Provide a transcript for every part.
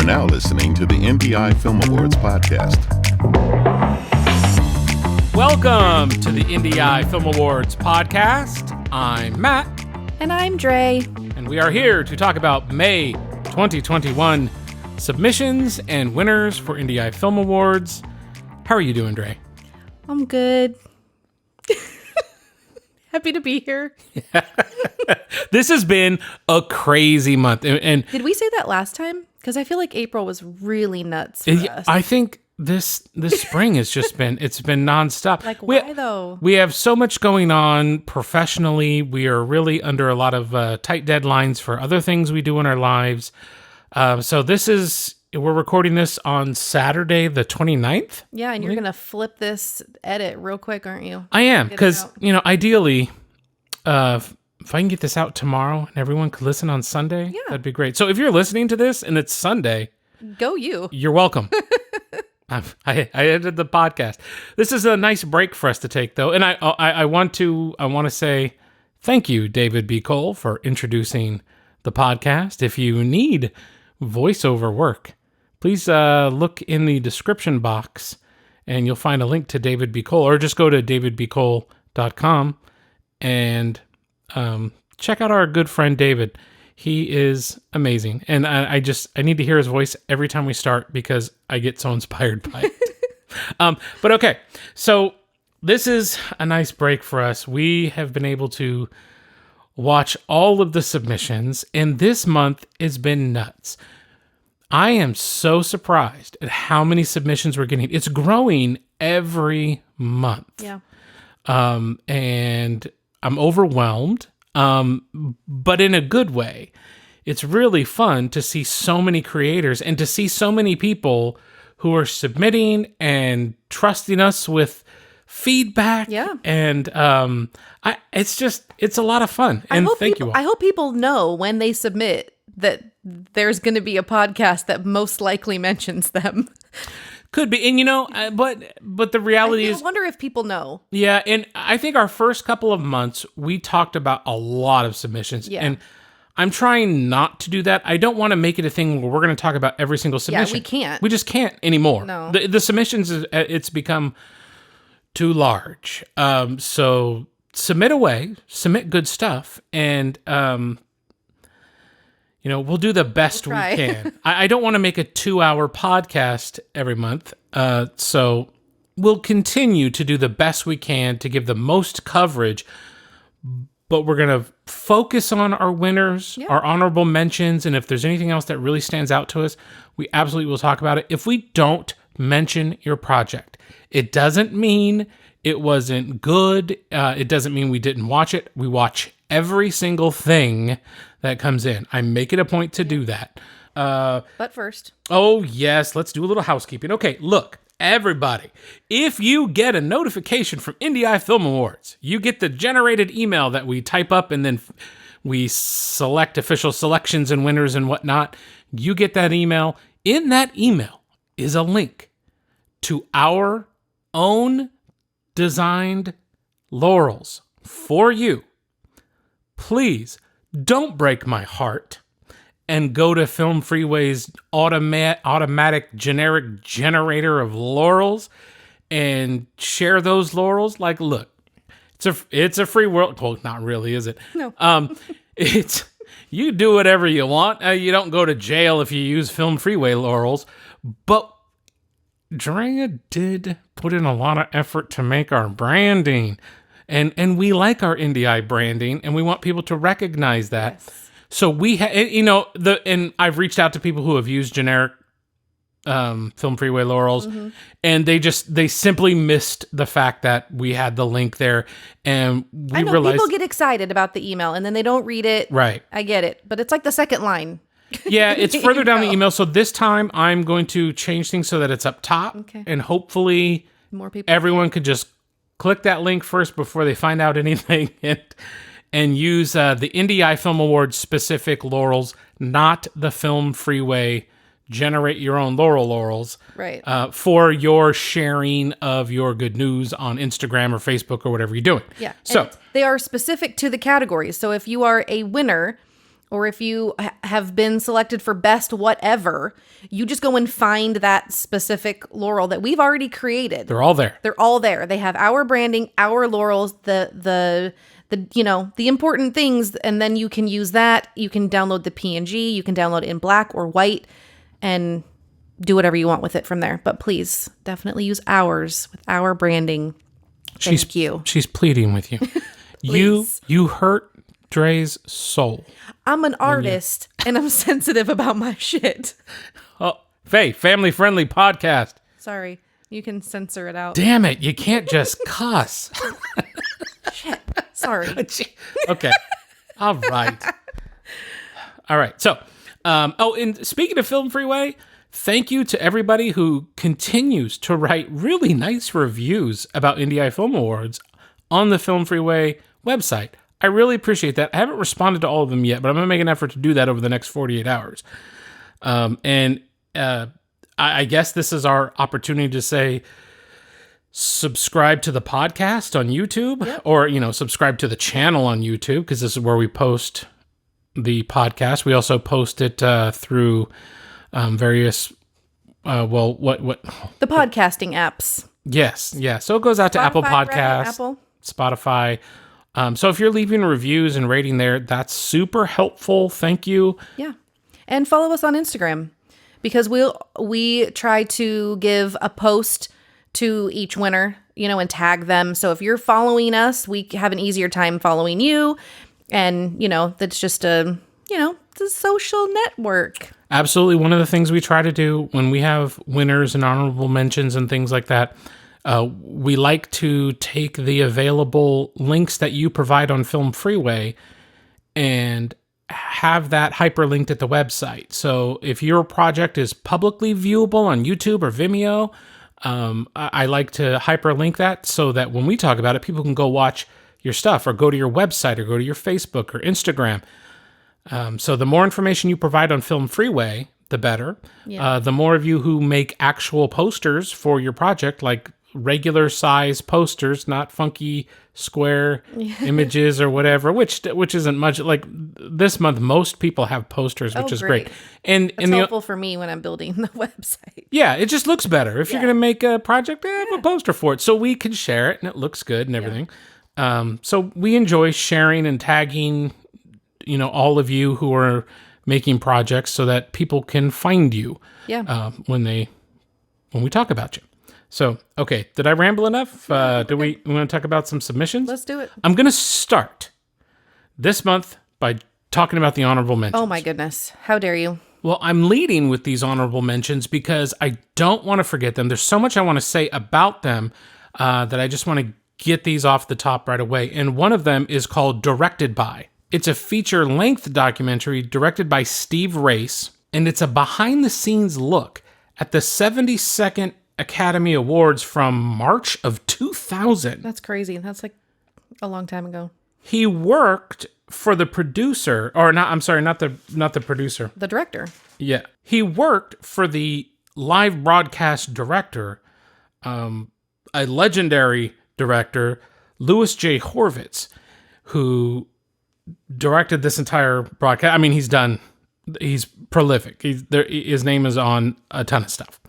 now listening to the IndieEye Film Awards podcast. Welcome to the IndieEye Film Awards podcast. I'm Matt. And I'm Dre. And we are here to talk about May 2021 submissions and winners for IndieEye Film Awards. How are you doing, Dre? I'm good. Happy to be here. This has been a crazy month. And did we say that last time? Because I feel like April was really nuts for us. I think this spring has just been, it's been nonstop. Like, why though? We have so much going on professionally. We are really under a lot of tight deadlines for other things we do in our lives. So we're recording this on Saturday, the 29th. Yeah, and you're going to flip this edit real quick, aren't you? I am, because, ideally, if I can get this out tomorrow and everyone could listen on Sunday, that'd be great. So if you're listening to this and it's Sunday, go you. You're welcome. I edited the podcast. This is a nice break for us to take, though, and I want to say thank you, David B. Cole, for introducing the podcast. If you need voiceover work, please look in the description box, and you'll find a link to David B. Cole, or just go to davidbcole.com and check out our good friend David. He is amazing, and I need to hear his voice every time we start because I get so inspired by it. But okay, so this is a nice break for us. We have been able to watch all of the submissions, and this month has been nuts. I am so surprised at how many submissions we're getting. It's growing every month. Yeah. And I'm overwhelmed. But in a good way. It's really fun to see so many creators and to see so many people who are submitting and trusting us with feedback. Yeah. And it's a lot of fun. And thank you all. I hope people know when they submit that there's going to be a podcast that most likely mentions them. Could be. And but the reality is, I wonder if people know. Yeah. And I think our first couple of months, we talked about a lot of submissions. Yeah. And I'm trying not to do that. I don't want to make it a thing where we're going to talk about every single submission. Yeah, we can't. We just can't anymore. No. The submissions, it's become too large. So submit away, submit good stuff, and we'll do the best we can. I don't want to make a 2-hour podcast every month. So we'll continue to do the best we can to give the most coverage, but we're going to focus on our winners, our honorable mentions, and if there's anything else that really stands out to us, we absolutely will talk about it. If we don't mention your project, it doesn't mean it wasn't good. It doesn't mean we didn't watch it. We watch every single thing that comes in. I make it a point to do that. But first. Oh, yes. Let's do a little housekeeping. Okay, look, everybody. If you get a notification from IndieEye Film Awards, you get the generated email that we type up and then we select official selections and winners and whatnot. You get that email. In that email is a link to our own designed laurels for you. Please don't break my heart and go to Film Freeway's automatic generic generator of laurels and share those laurels. Like, look, it's a free world. Well, not really, is it? No. You do whatever you want. You don't go to jail if you use Film Freeway laurels. But Drea did put in a lot of effort to make our branding. And we like our IndieEye branding, and we want people to recognize that. Yes. So we and I've reached out to people who have used generic Film Freeway laurels, and they simply missed the fact that we had the link there, and we realized people get excited about the email and then they don't read it. Right. I get it, but it's like the second line. Yeah, it's further down the email. So this time I'm going to change things so that it's up top, and hopefully more people. Everyone could just click that link first before they find out anything, and use the IndieEye Film Awards specific laurels, not the Film Freeway generate your own laurels, right? For your sharing of your good news on Instagram or Facebook or whatever you're doing. Yeah. So they are specific to the categories. So if you are a winner or if you have been selected for best whatever, you just go and find that specific laurel that we've already created. They're all there. They're all there. They have our branding, our laurels, the important things, and then you can use that. You can download the PNG, you can download it in black or white, and do whatever you want with it from there. But please, definitely use ours with our branding. Thank you. She's pleading with you. You hurt Dre's soul. I'm an artist, and I'm sensitive about my shit. Oh, Faye, family-friendly podcast. Sorry, you can censor it out. Damn it, you can't just cuss. Shit, sorry. Okay, all right. So, and speaking of Film Freeway, thank you to everybody who continues to write really nice reviews about IndieEye Film Awards on the Film Freeway website. I really appreciate that. I haven't responded to all of them yet, but I'm going to make an effort to do that over the next 48 hours. I guess this is our opportunity to say, subscribe to the podcast on YouTube, or, subscribe to the channel on YouTube, because this is where we post the podcast. We also post it through various, the podcasting apps. Yes, yeah. So it goes out to Apple Podcasts, Spotify. So if you're leaving reviews and rating there, that's super helpful. Thank you. Yeah. And follow us on Instagram, because we try to give a post to each winner, and tag them. So if you're following us, we have an easier time following you. And, that's just it's a social network. Absolutely. One of the things we try to do when we have winners and honorable mentions and things like that, we like to take the available links that you provide on Film Freeway and have that hyperlinked at the website. So if your project is publicly viewable on YouTube or Vimeo, I like to hyperlink that so that when we talk about it, people can go watch your stuff or go to your website or go to your Facebook or Instagram. So the more information you provide on Film Freeway, the better. Yeah. The more of you who make actual posters for your project, like regular size posters, not funky square images or whatever, which isn't much. Like this month, most people have posters, which is great. And it's helpful for me when I'm building the website. Yeah, it just looks better. If you're going to make a project, have a poster for it. So we can share it and it looks good and everything. So we enjoy sharing and tagging, all of you who are making projects so that people can find you when we talk about you. So, okay, did I ramble enough? Do we want to talk about some submissions? Let's do it. I'm going to start this month by talking about the honorable mentions. Oh my goodness. How dare you? Well, I'm leading with these honorable mentions because I don't want to forget them. There's so much I want to say about them that I just want to get these off the top right away. And one of them is called Directed By. It's a feature-length documentary directed by Steve Race, and it's a behind-the-scenes look at the 72nd Academy Awards from March of 2000. That's crazy. That's like a long time ago. He worked for the producer, or not, I'm sorry, not the producer. The director. Yeah. He worked for the live broadcast director, a legendary director, Louis J. Horvitz, who directed this entire broadcast. I mean, he's prolific. His name is on a ton of stuff.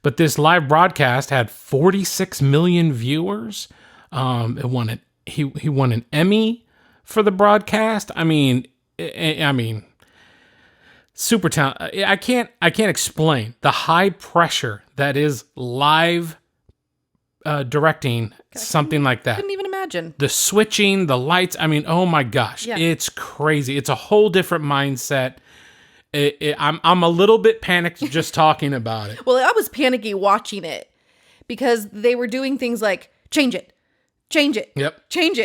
But this live broadcast had 46 million viewers. He won an Emmy for the broadcast. I mean, super talented. I can't explain the high pressure that is live directing something like that. Couldn't even imagine. The switching, the lights. I mean, oh my gosh, It's crazy. It's a whole different mindset. I'm a little bit panicked just talking about it. Well, I was panicky watching it because they were doing things like change it, change it.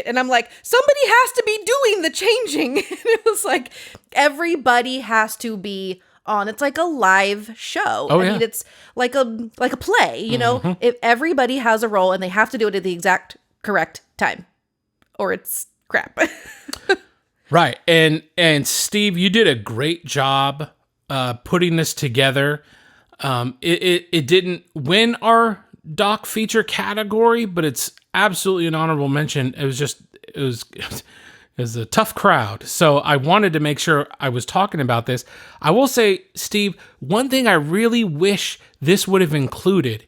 And I'm like, somebody has to be doing the changing. And it was like, everybody has to be on. It's like a live show. I mean, it's like a play, you know, if everybody has a role and they have to do it at the exact correct time or it's crap. Right. And Steve, you did a great job putting this together. It didn't win our doc feature category, but it's absolutely an honorable mention. It was is a tough crowd. So I wanted to make sure I was talking about this. I will say, Steve, one thing I really wish this would have included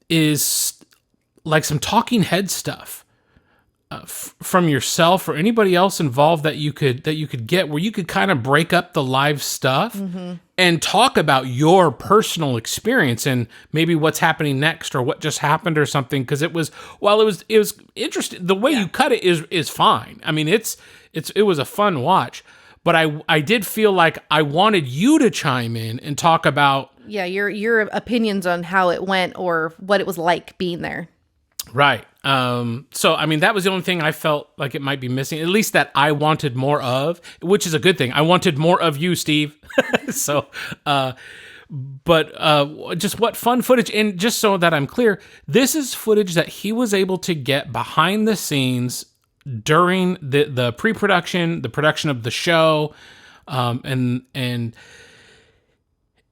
is like some talking head stuff from yourself or anybody else involved that you could get, where you could kind of break up the live stuff and talk about your personal experience and maybe what's happening next or what just happened or something. Because it was interesting. The way you cut it is fine. I mean, it was a fun watch, but I did feel like I wanted you to chime in and talk about your opinions on how it went or what it was like being there. Right. So, I mean, that was the only thing I felt like it might be missing, at least that I wanted more of, which is a good thing. I wanted more of you, Steve. So, just what fun footage. And just so that I'm clear, this is footage that he was able to get behind the scenes during the pre-production, the production of the show. And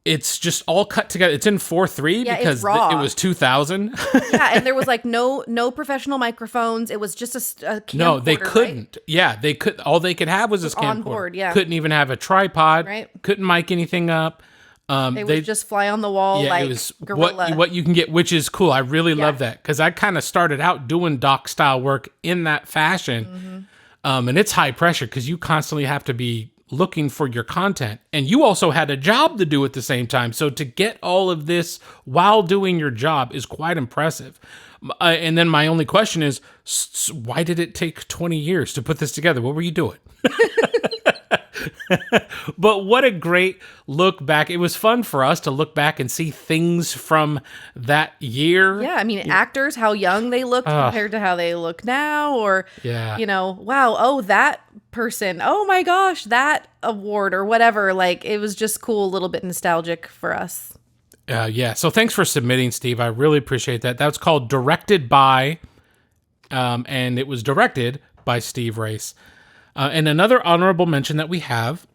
it's just all cut together. It's in 4:3 because it was 2000. Yeah, and there was like no professional microphones. It was just a camcorder. No, they couldn't. Right? Yeah, they could. All they could have was this camcorder. On board, yeah. Couldn't even have a tripod. Right. Couldn't mic anything up. They would just fly on the wall like it was gorilla. what you can get, which is cool. I really love that because I kind of started out doing doc style work in that fashion, and it's high pressure because you constantly have to be looking for your content, and you also had a job to do at the same time. So to get all of this while doing your job is quite impressive. And then my only question is, why did it take 20 years to put this together? What were you doing? But what a great look back. It was fun for us to look back and see things from that year. Yeah, I mean, actors, how young they looked compared to how they look now, or, wow, that person, oh my gosh, that award or whatever. Like, it was just cool, a little bit nostalgic for us. So thanks for submitting, Steve. I really appreciate that. That's called Directed By, and it was directed by Steve Race. And another honorable mention that we have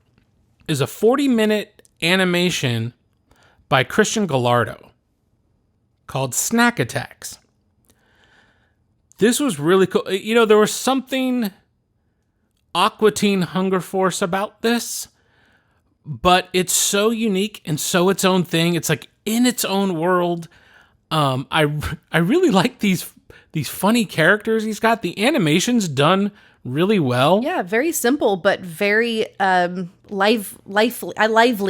is a 40-minute animation by Christian Gallardo called Snack Attacks. This was really cool. You know, there was something Aqua Teen Hunger Force about this, but it's so unique and so its own thing. It's like in its own world. I really like these funny characters he's got. The animation's done really well. Yeah, very simple, but very lively.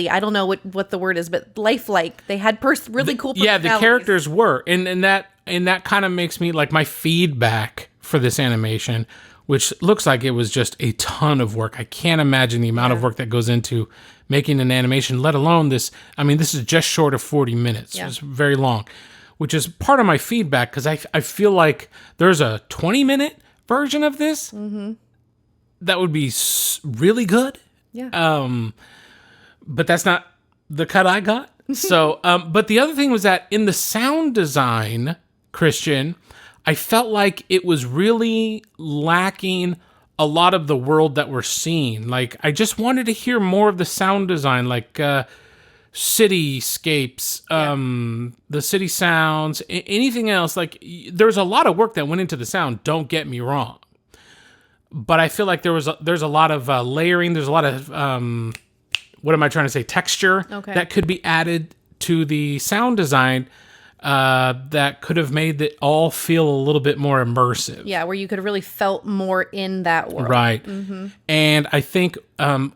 I don't know what the word is, but lifelike. They had really cool personalities. Yeah, the characters were. And that kind of makes me like my feedback for this animation, which looks like it was just a ton of work. I can't imagine the amount of work that goes into making an animation, let alone this. I mean, this is just short of 40 minutes. Yeah. It's very long, which is part of my feedback because I feel like there's a 20-minute version of this that would be really good. Yeah. But that's not the cut I got. So, but the other thing was that in the sound design, Christian, I felt like it was really lacking a lot of the world that we're seeing. Like, I just wanted to hear more of the sound design, like cityscapes, the city sounds, anything else. Like, there's a lot of work that went into the sound, don't get me wrong. But I feel like there's a lot of layering. There's a lot of, what am I trying to say? Texture that could be added to the sound design that could have made it all feel a little bit more immersive. Yeah, where you could have really felt more in that world. Right. And I think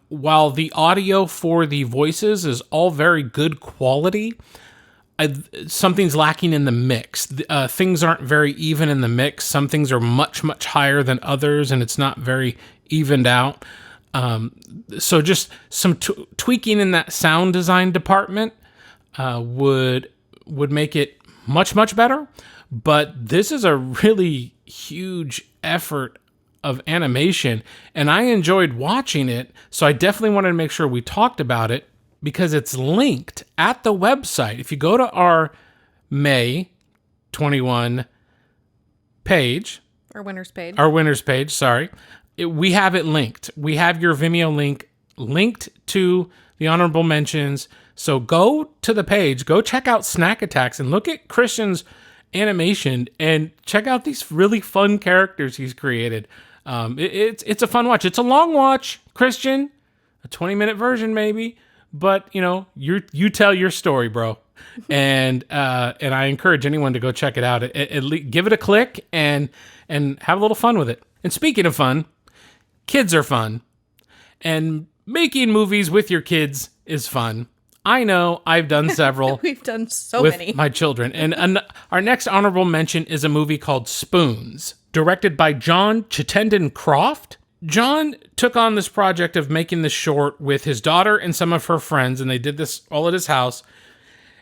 while the audio for the voices is all very good quality, something's lacking in the mix. Things aren't very even in the mix. Some things are much, much higher than others, and it's not very evened out. So just some tweaking in that sound design department would make it much, much better. But this is a really huge effort of animation, and I enjoyed watching it, so I definitely wanted to make sure we talked about it because it's linked at the website. If you go to our May 21 page, our winners page, sorry, we have it linked. We have your Vimeo link linked to the honorable mentions. So go to the page, go check out Snack Attacks and look at Christian's animation and check out these really fun characters he's created. It's a fun watch. It's a long watch, Christian, a 20-minute version maybe, but you tell your story, bro. And I encourage anyone to go check it out. At least give it a click and have a little fun with it. And speaking of fun, kids are fun, and making movies with your kids is fun. I know, I've done several. We've done so with many. my children. And our next honorable mention is a movie called Spoons, directed by John Chattenden Croft. John took on this project of making this short with his daughter and some of her friends, and they did this all at his house.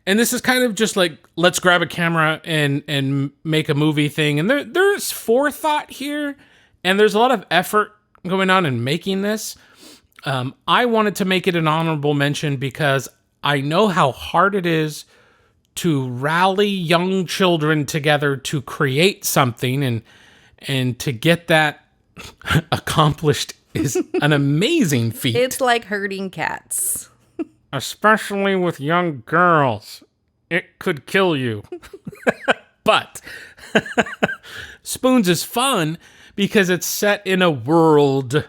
And this is kind of just like, let's grab a camera and make a movie thing. And there's forethought here, and there's a lot of effort going on in making this. I wanted to make it an honorable mention because I know how hard it is to rally young children together to create something, and to get that accomplished is an amazing feat. It's like herding cats. Especially with young girls. It could kill you. But Spoons is fun because it's set in a world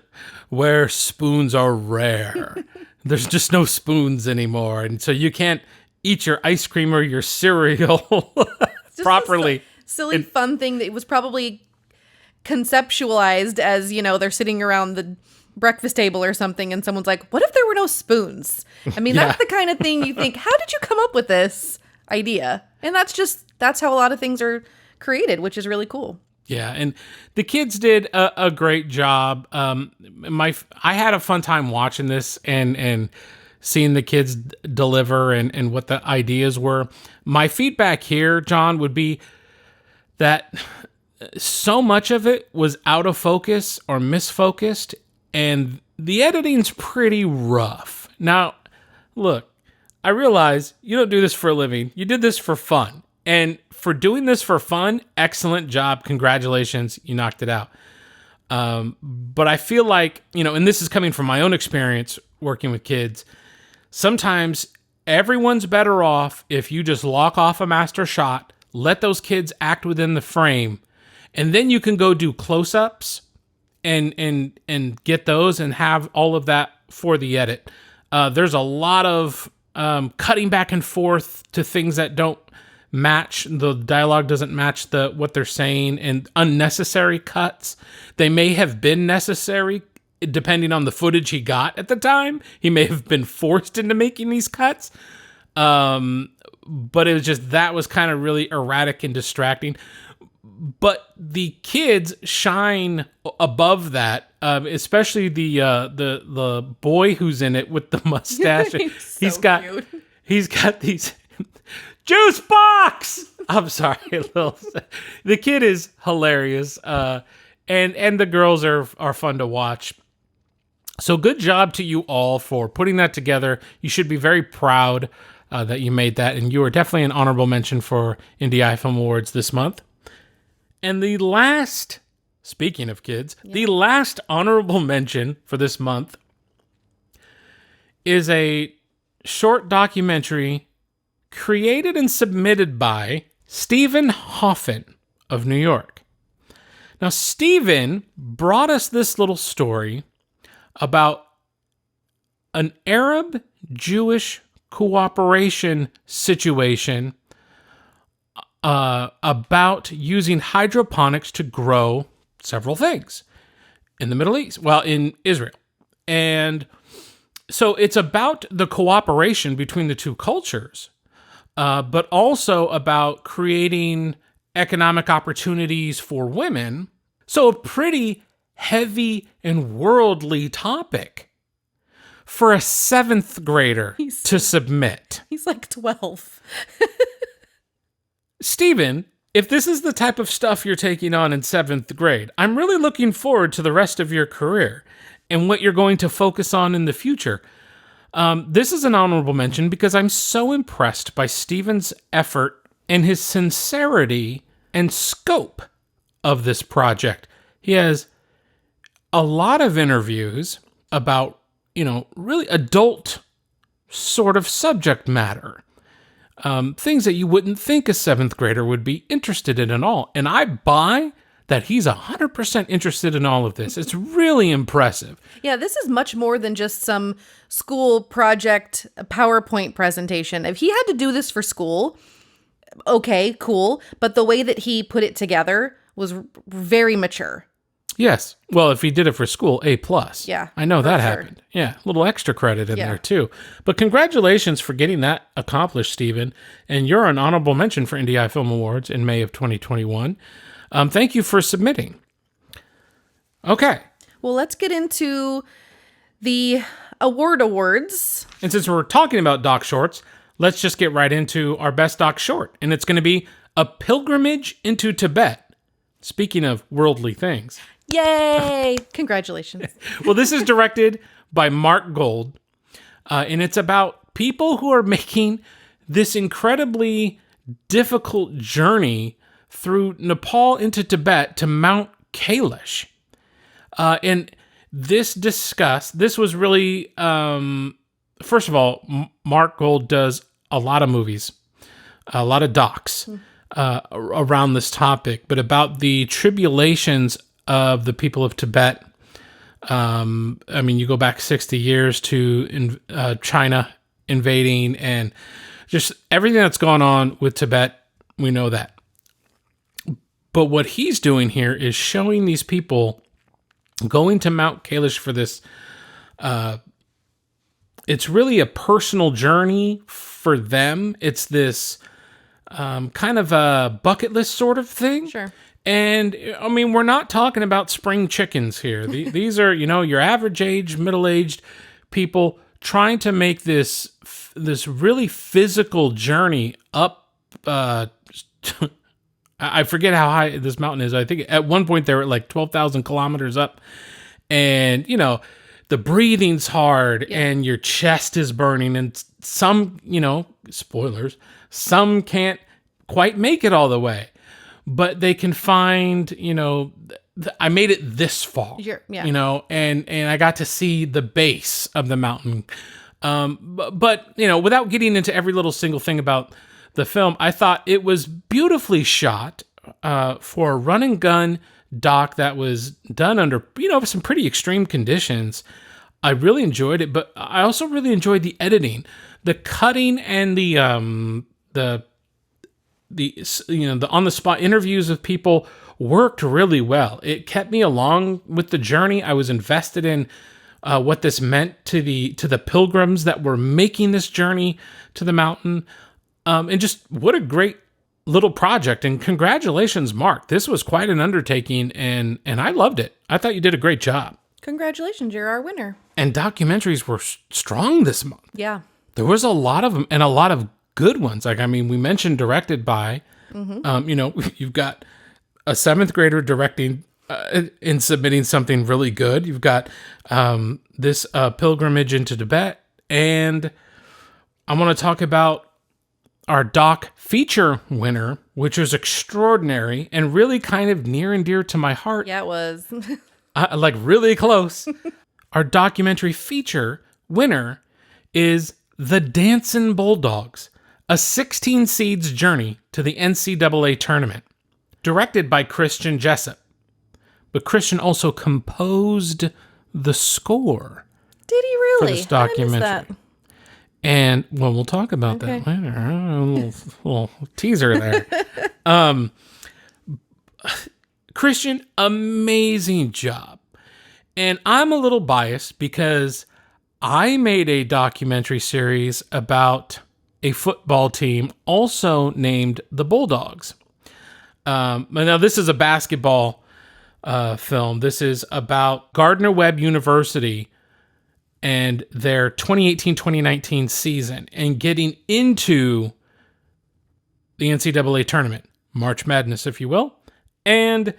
where spoons are rare. There's just no spoons anymore, and so you can't eat your ice cream or your cereal properly. Silly fun thing that was probably conceptualized as, they're sitting around the breakfast table or something, and someone's like, what if there were no spoons? I mean, that's the kind of thing you think, how did you come up with this idea? And that's how a lot of things are created, which is really cool. Yeah, and the kids did a great job. I had a fun time watching this and seeing the kids deliver and what the ideas were. My feedback here, John, would be that so much of it was out of focus or misfocused, and the editing's pretty rough. Now, look, I realize you don't do this for a living. You did this for fun. And for doing this for fun, excellent job. Congratulations. You knocked it out. But I feel like, and this is coming from my own experience working with kids, sometimes everyone's better off if you just lock off a master shot, let those kids act within the frame, and then you can go do close-ups and get those and have all of that for the edit. There's a lot of cutting back and forth to things that don't match, the dialogue doesn't match what they're saying, and unnecessary cuts. They may have been necessary depending on the footage he got at the time. He may have been forced into making these cuts. But it was just, that was kind of really erratic and distracting. But the kids shine above that, especially the boy who's in it with the mustache. He's got these juice box. I'm sorry, the kid is hilarious, and the girls are fun to watch. So good job to you all for putting that together. You should be very proud that you made that, and you are definitely an honorable mention for IndieEye Film Awards this month. And the last, speaking of kids, the last honorable mention for this month is a short documentary created and submitted by Stephen Hoffman of New York. Now, Stephen brought us this little story about an Arab-Jewish cooperation situation about using hydroponics to grow several things in the Middle East, in Israel. And so it's about the cooperation between the two cultures, but also about creating economic opportunities for women. So a pretty heavy and worldly topic for a 7th grader to submit. He's like 12. Stephen, if this is the type of stuff you're taking on in 7th grade, I'm really looking forward to the rest of your career and what you're going to focus on in the future. This is an honorable mention because I'm so impressed by Stephen's effort and his sincerity and scope of this project. He has a lot of interviews about, really adult sort of subject matter. Things that you wouldn't think a 7th grader would be interested in at all. And I buy that he's 100% interested in all of this. It's really impressive. Yeah, this is much more than just some school project PowerPoint presentation. If he had to do this for school, okay, cool. But the way that he put it together was very mature. Yes. Well, if he did it for school, A+. Yeah. I know that sure. happened. Yeah. A little extra credit in there too. But congratulations for getting that accomplished, Stephen. And you're an honorable mention for IndieEye Film Awards in May of 2021. Thank you for submitting. Okay. Well, let's get into the awards. And since we're talking about doc shorts, let's just get right into our best doc short. And it's going to be A Pilgrimage into Tibet. Speaking of worldly things. Yay! Congratulations. Well, this is directed by Mark Gold. And it's about people who are making this incredibly difficult journey through Nepal into Tibet to Mount Kailash. And this was really, first of all, Mark Gold does a lot of movies, a lot of docs around this topic, but about the tribulations of the people of Tibet. I mean, you go back 60 years to China invading and just everything that's gone on with Tibet, we know that. But what he's doing here is showing these people going to Mount Kailash for this. It's really a personal journey for them. It's this kind of a bucket list sort of thing. Sure. And I mean, we're not talking about spring chickens here. These are, your average age, middle-aged people trying to make this really physical journey up. I forget how high this mountain is. I think at one point they were at like 12,000 kilometers up, and the breathing's hard and your chest is burning, and some, spoilers, some can't quite make it all the way, but they can find, I made it this far, and I got to see the base of the mountain. But without getting into every little single thing about the film, I thought it was beautifully shot for a run and gun doc that was done under, some pretty extreme conditions. I really enjoyed it, but I also really enjoyed the editing, the cutting, and the on the spot interviews with people worked really well. It kept me along with the journey. I was invested in what this meant to the pilgrims that were making this journey to the mountain. And just what a great little project. And congratulations, Mark. This was quite an undertaking, and I loved it. I thought you did a great job. Congratulations, you're our winner. And documentaries were strong this month. Yeah. There was a lot of them, and a lot of good ones. Like, I mean, we mentioned directed by, you've got a 7th grader directing and submitting something really good. You've got this pilgrimage into Tibet. And I want to talk about our doc feature winner, which was extraordinary and really kind of near and dear to my heart. Yeah, it was. Like really close. Our documentary feature winner is The Dancin' Bulldogs, a 16 seeds journey to the NCAA tournament, directed by Christian Jessup. But Christian also composed the score. Did he really? For this documentary. I missed that. And, well, we'll talk about that later. A little teaser there. Christian, amazing job. And I'm a little biased because I made a documentary series about a football team also named the Bulldogs. Now, this is a basketball film. This is about Gardner-Webb University and their 2018-2019 season and getting into the NCAA tournament, March Madness, if you will. And,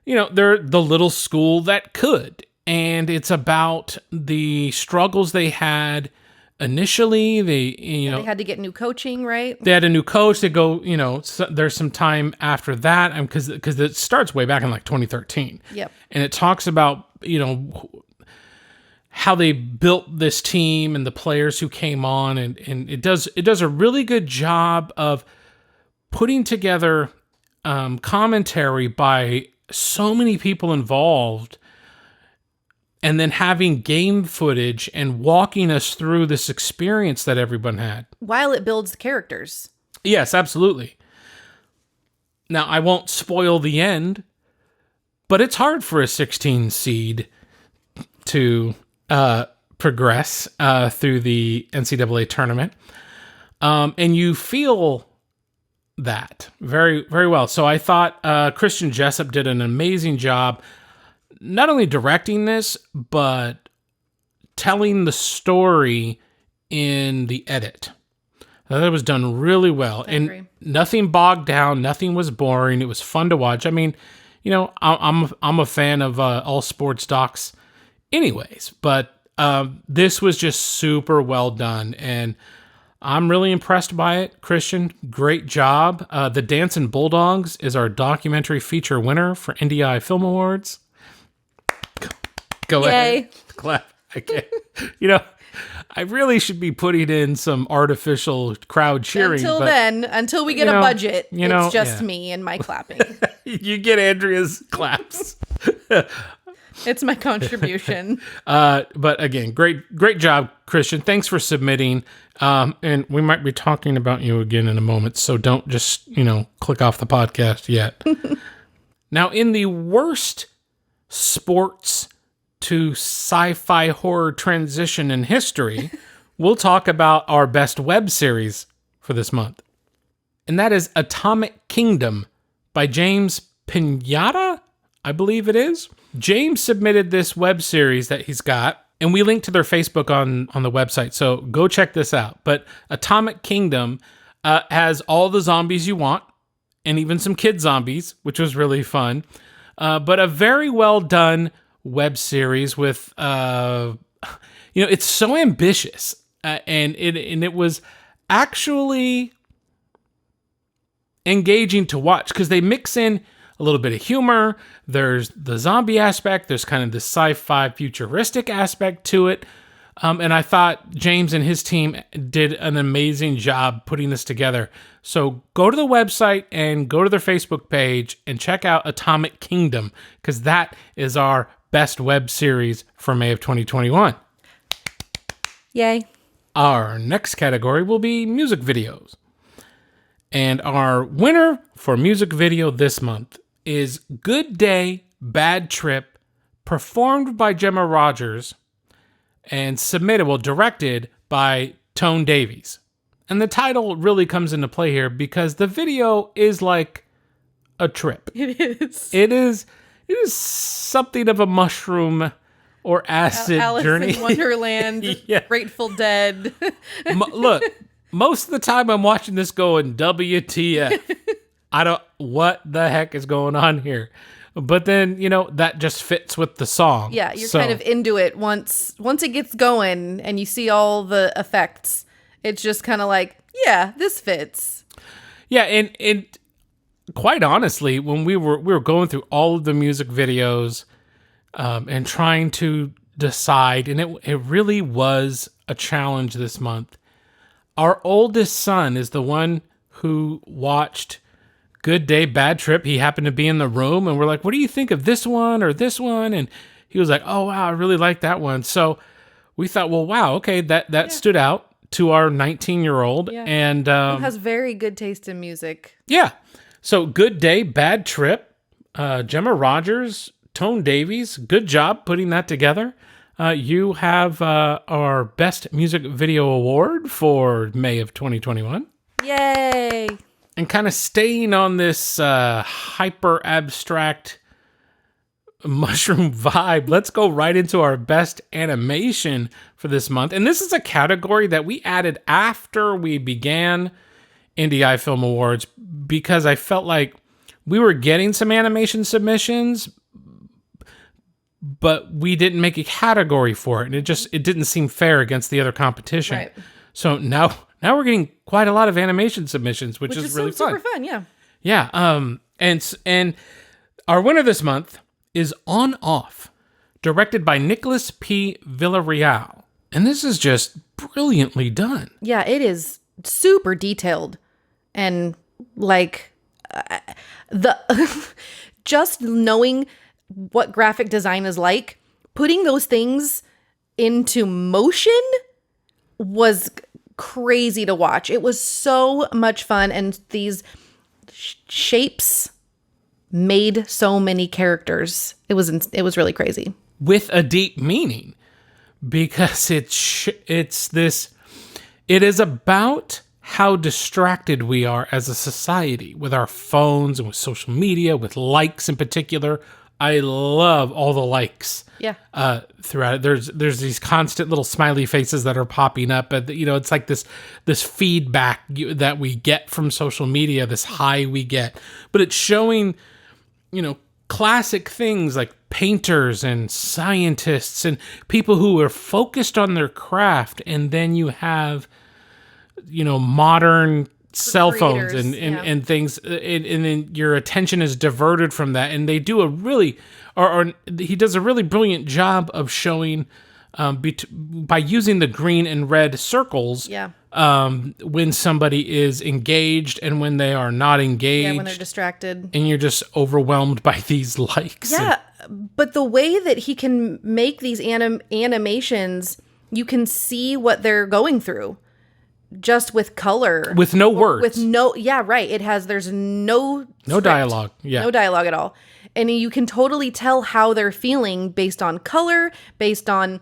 they're the little school that could. And it's about the struggles they had initially. They had to get new coaching, right? They had a new coach. They go, there's some time after that because it starts way back in like 2013. Yep. And it talks about, how they built this team and the players who came on, and it does a really good job of putting together commentary by so many people involved, and then having game footage and walking us through this experience that everyone had. While it builds the characters. Yes, absolutely. Now, I won't spoil the end, but it's hard for a 16 seed to progress through the NCAA tournament. And you feel that very, very well. So I thought Christian Jessup did an amazing job, not only directing this, but telling the story in the edit. That was done really well. And nothing bogged down, nothing was boring. It was fun to watch. I mean, you know, I'm a fan of all sports docs anyways, but this was just super well done, and I'm really impressed by it. Christian, great job. The Dancing Bulldogs is our documentary feature winner for IndieEye Film Awards. Go ahead. Clap. I can't. You know, I really should be putting in some artificial crowd cheering. Until we get a budget, it's just me and my clapping. You get Andrea's claps. It's my contribution. But again, great job, Christian. Thanks for submitting. And we might be talking about you again in a moment, so don't just, click off the podcast yet. Now, in the worst sports to sci-fi horror transition in history, we'll talk about our best web series for this month. And that is Atomic Kingdom by James Pinata, I believe it is. James submitted this web series that he's got, and we link to their Facebook on the website, so go check this out. But Atomic Kingdom has all the zombies you want, and even some kid zombies, which was really fun. But a very well done web series with, it's so ambitious, and it was actually engaging to watch because they mix in a little bit of humor. There's the zombie aspect. There's kind of the sci-fi futuristic aspect to it. And I thought James and his team did an amazing job putting this together. So go to the website and go to their Facebook page and check out Atomic Kingdom, because that is our best web series for May of 2021. Yay. Our next category will be music videos. And our winner for music video this month is Good Day, Bad Trip, performed by Gemma Rogers and directed by Tone Davies. And the title really comes into play here because the video is like a trip. It is. It is something of a mushroom or acid journey. Alice in Wonderland, Yeah. Grateful Dead. Look, most of the time I'm watching this going, WTF. What the heck is going on here? But then, that just fits with the song. Yeah, you're kind of into it once it gets going and you see all the effects. It's just kind of like, yeah, this fits. Yeah, and quite honestly, when we were going through all of the music videos and trying to decide, and it really was a challenge this month. Our oldest son is the one who watched Good Day, Bad Trip. He happened to be in the room, and we're like, what do you think of this one or this one? And he was like, oh, wow, I really like that one. So we thought, well, wow, okay, that stood out to our 19-year-old. Yeah. And he has very good taste in music. Yeah. So Good Day, Bad Trip, Gemma Rogers, Tone Davies, good job putting that together. You have our Best Music Video Award for May of 2021. Yay! And kind of staying on this hyper abstract mushroom vibe, let's go right into our Best Animation for this month. And this is a category that we added after we began IndieEye Film Awards because I felt like we were getting some animation submissions, but we didn't make a category for it, and it didn't seem fair against the other competition. Right. So now we're getting quite a lot of animation submissions, which is really fun. Super fun, yeah. Yeah. And our winner this month is On Off, directed by Nicholas P. Villarreal, and this is just brilliantly done. Yeah, it is super detailed, and like just knowing what graphic design is like, putting those things into motion was crazy to watch. It was so much fun, and these shapes made so many characters. It was really crazy. With a deep meaning, because it is about how distracted we are as a society with our phones and with social media, with likes in particular. I love all the likes. Yeah. Throughout it, there's these constant little smiley faces that are popping up, and it's like this feedback that we get from social media, this high we get, but it's showing, classic things like painters and scientists and people who are focused on their craft, and then you have, modern cell phones and things, and then your attention is diverted from that, and they do he does a really brilliant job of showing by using the green and red circles when somebody is engaged and when they are not engaged, when they're distracted, and you're just overwhelmed by these likes. But the way that he can make these animations, you can see what they're going through just with color, with no words, there's no dialogue, no dialogue at all, and you can totally tell how they're feeling based on color, based on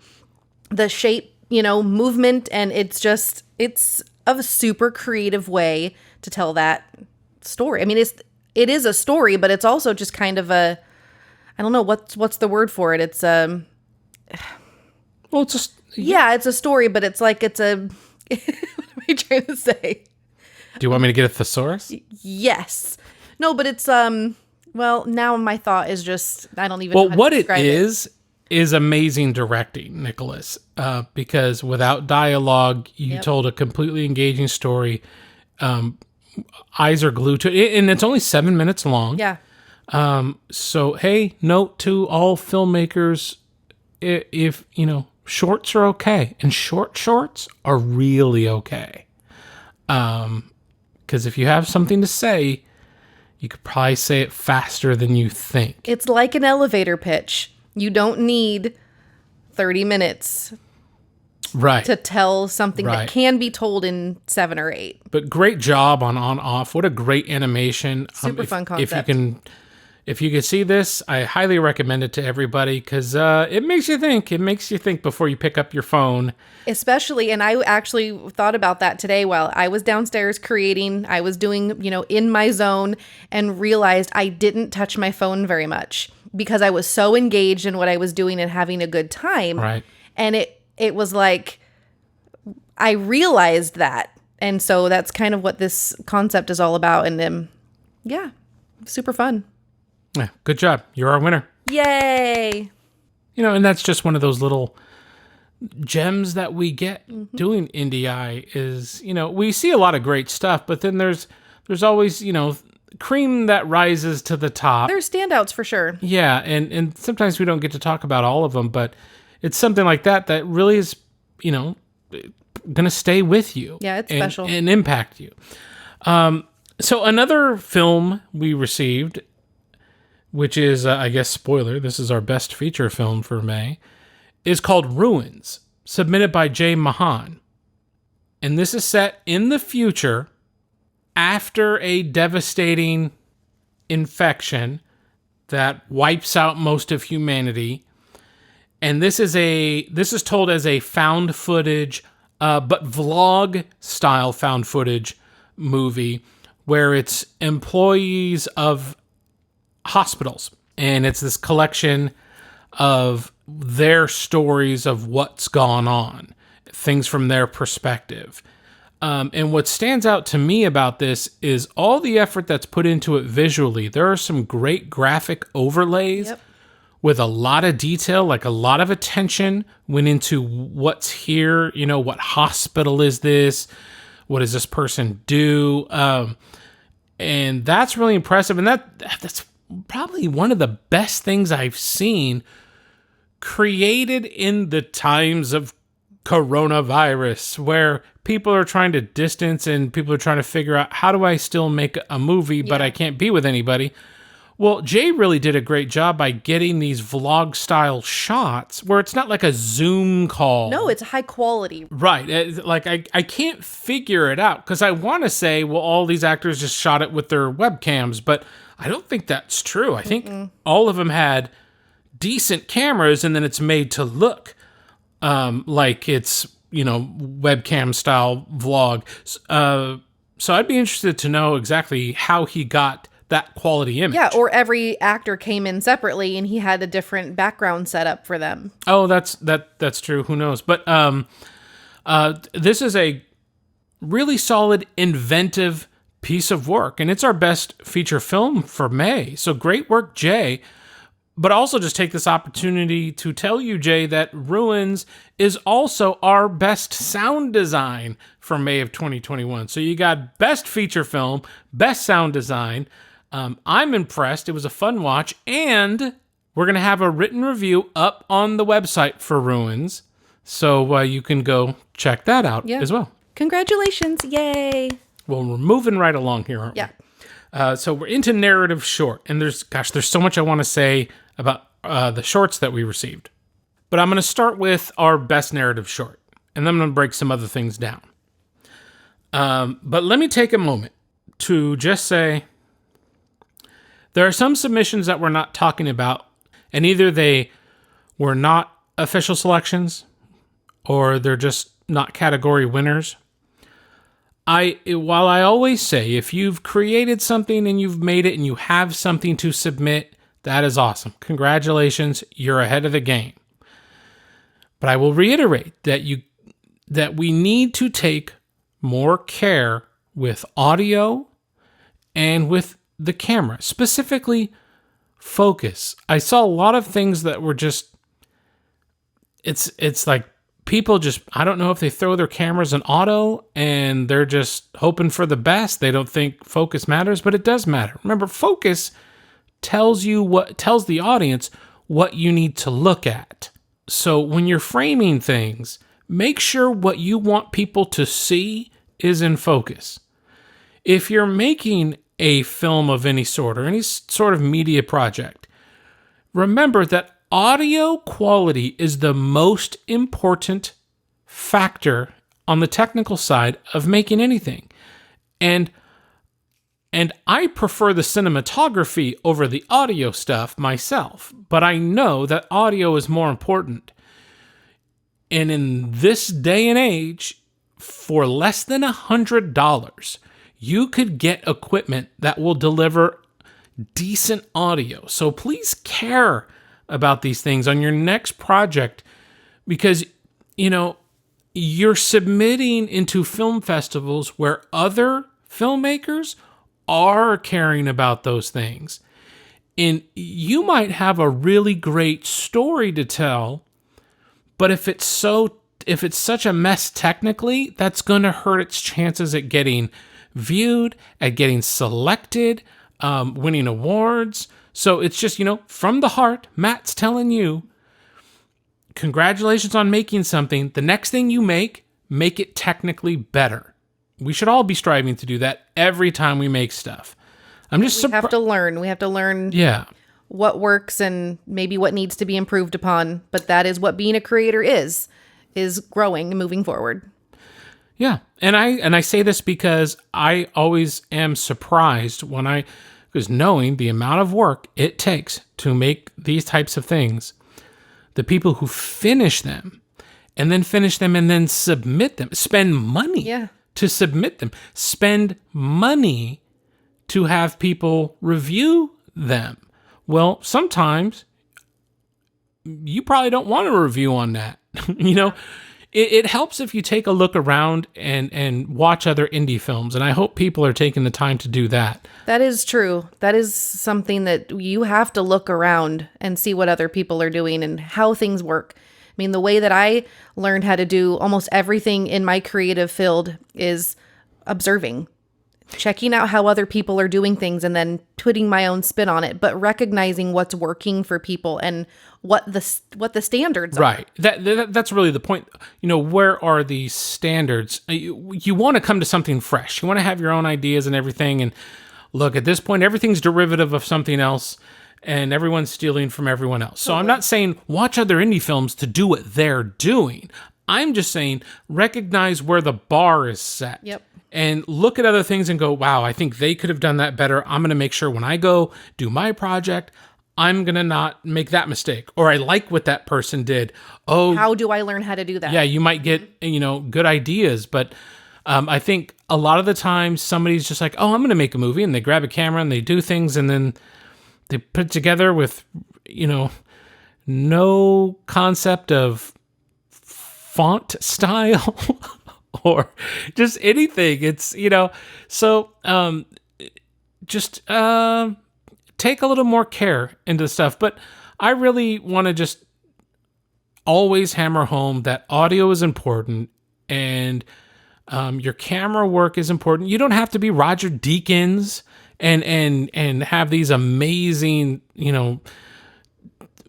the shape, movement, and it's a super creative way to tell that story. I mean, it is a story, but it's also just kind of I don't know what's the word for it. It's it's a story, but it's like it's a what am I trying to say? Do you want me to get a thesaurus? Yes. No, but it's well, now my thought is just I don't even know how to what describe it is amazing directing, Nicholas, because without dialogue, you told a completely engaging story. Eyes are glued to it, and it's only 7 minutes long. Yeah. So, hey, note to all filmmakers, if shorts are okay, and shorts are really okay. Because if you have something to say, you could probably say it faster than you think. It's like an elevator pitch. You don't need 30 minutes to tell something that can be told in 7 or 8. But great job on off. What a great animation. Super fun concept. If you could see this, I highly recommend it to everybody, because it makes you think. It makes you think before you pick up your phone. Especially, and I actually thought about that today while I was downstairs creating. I was doing, in my zone, and realized I didn't touch my phone very much because I was so engaged in what I was doing and having a good time. Right. And it was like, I realized that. And so that's kind of what this concept is all about. And super fun. Yeah, good job. You're our winner. Yay. And that's just one of those little gems that we get doing IndieEye is, we see a lot of great stuff, but then there's always, cream that rises to the top. There's standouts for sure. Yeah, and sometimes we don't get to talk about all of them, but it's something like that really is, going to stay with you. Yeah, it's special. And impact you. So another film we received, which is, I guess, spoiler, this is our best feature film for May, is called Ruins, submitted by Jay Mahan. And this is set in the future after a devastating infection that wipes out most of humanity. And this is told as a found footage, but vlog-style found footage movie, where it's employees of hospitals, and it's this collection of their stories of what's gone on, things from their perspective. And what stands out to me about this is all the effort that's put into it visually. There are some great graphic overlays with a lot of detail, like a lot of attention went into what's here, what hospital is this? What does this person do? And that's really impressive. And that's probably one of the best things I've seen created in the times of coronavirus, where people are trying to distance and people are trying to figure out, how do I still make a movie, but I can't be with anybody? Well, Jay really did a great job by getting these vlog style shots where it's not like a Zoom call. No, it's high quality. Right. Like I can't figure it out because I want to say, well, all these actors just shot it with their webcams, but I don't think that's true. I think all of them had decent cameras and then it's made to look like it's, webcam style vlog. So I'd be interested to know exactly how he got that quality image. Yeah, or every actor came in separately and he had a different background setup for them. Oh, that's true. Who knows? But this is a really solid, inventive piece of work, and it's our best feature film for May. So great work, Jay. But also just take this opportunity to tell you, Jay, that Ruins is also our best sound design for May of 2021. So you got best feature film, best sound design. I'm impressed. It was a fun watch, and we're going to have a written review up on the website for Ruins, so you can go check that out as well. Congratulations. Yay. Well, we're moving right along here, aren't we? So we're into narrative short, and there's so much I want to say about the shorts that we received. But I'm going to start with our best narrative short, and then I'm going to break some other things down. But let me take a moment to just say there are some submissions that we're not talking about, and either they were not official selections or they're just not category winners. While I always say if you've created something and you've made it and you have something to submit, that is awesome. Congratulations, you're ahead of the game. But I will reiterate that we need to take more care with audio and with the camera, specifically focus. I saw a lot of things that were just, it's like people just, I don't know if they throw their cameras in auto and they're just hoping for the best. They don't think focus matters, but it does matter. Remember, focus tells the audience what you need to look at. So when you're framing things, make sure what you want people to see is in focus. If you're making a film of any sort or any sort of media project, remember that audio quality is the most important factor on the technical side of making anything. And I prefer the cinematography over the audio stuff myself, but I know that audio is more important. And in this day and age, for less than $100, you could get equipment that will deliver decent audio. So please care about these things on your next project because, you're submitting into film festivals where other filmmakers are caring about those things. And you might have a really great story to tell, but if it's such a mess technically, that's going to hurt its chances at getting viewed, at getting selected, winning awards. So it's just, from the heart, Matt's telling you, congratulations on making something. The next thing you make it technically better. We should all be striving to do that every time we make stuff. We have to learn. We have to learn what works and maybe what needs to be improved upon. But that is what being a creator is growing and moving forward. Yeah. And I say this because I always am surprised because knowing the amount of work it takes to make these types of things, the people who finish them and then submit them, spend money to submit them, spend money to have people review them. Well, sometimes you probably don't want a review on that. It helps if you take a look around and watch other indie films, and I hope people are taking the time to do that. That is true. That is something that you have to look around and see what other people are doing and how things work. I mean, the way that I learned how to do almost everything in my creative field is observing, checking out how other people are doing things and then putting my own spin on it, but recognizing what's working for people and what the standards are. Right. That's really the point. Where are these standards? You want to come to something fresh. You want to have your own ideas and everything. And look, at this point, everything's derivative of something else, and everyone's stealing from everyone else. So I'm not saying watch other indie films to do what they're doing. I'm just saying recognize where the bar is set. Yep. And look at other things and go, wow, I think they could have done that better. I'm going to make sure when I go do my project, I'm going to not make that mistake. Or I like what that person did. Oh, how do I learn how to do that? Yeah, you might get, good ideas. But I think a lot of the time somebody's just like, oh, I'm going to make a movie. And they grab a camera and they do things. And then they put it together with, no concept of font style or just anything. It's, so just take a little more care into stuff. But I really want to just always hammer home that audio is important and your camera work is important. You don't have to be Roger Deakins and have these amazing,